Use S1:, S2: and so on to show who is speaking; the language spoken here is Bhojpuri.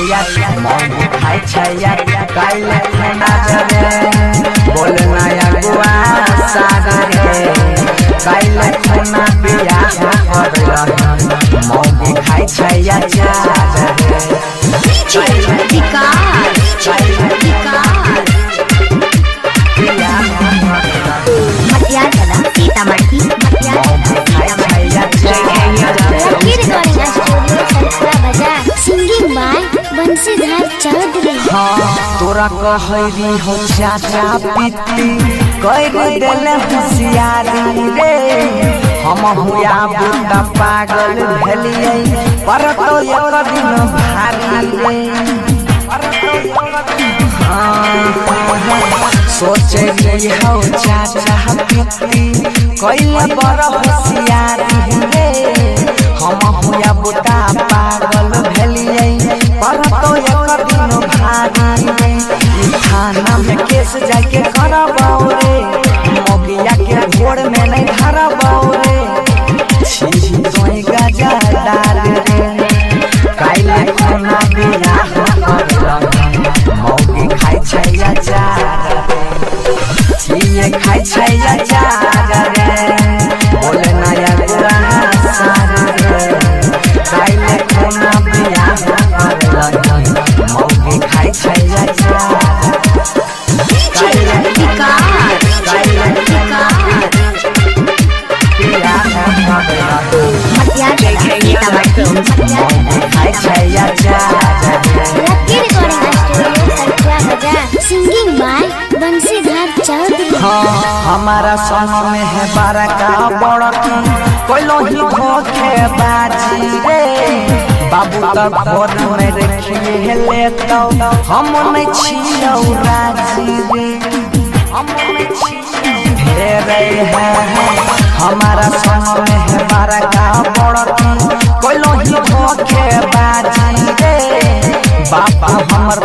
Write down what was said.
S1: छैया मौगी खाई छैया काइले खाना जरे बोलना अगुआ सागरे काइले खाना पिया कर मौगी खाई छैया चारे
S2: सिंगिंग बाय बंसीधर चौधरी।
S1: तोरा कहरी हो चाचा पीती कह देले होशियारी रे हम हुआ बुढ़ा पागल भेलिए पर तो एक दिन भारी रे सोचे हो चाचा पीती कइले बड़ होशियारी रे हम हुआ बुढ़ा पागल भेलिए पर तो एक दिन भारी रे थाना में केस जाके करबाओ रे मोगिया के घोड़ में नहीं धरबाओ रे छी तोई गजा डाल रे काइले खाना बिया मौगी खाई छैया चार छी खाई छैया चार रे बोले नया गुरा सार रे काइले खाना बिया मौगी खाई छैया चार
S2: सिंगिंग बाय बंसीधर चौधरी।
S1: हमारा संग में है बारा का बड़की कोइलो ही धोखे बाजी रे बाबू तक भोर में रखिए ले तो हम नहीं छियो राजी रे हम नहीं छियो ढेरे है हमारा संग में है बारा का बड़की कोइलो ही धोखे बाजी रे बाबा हमर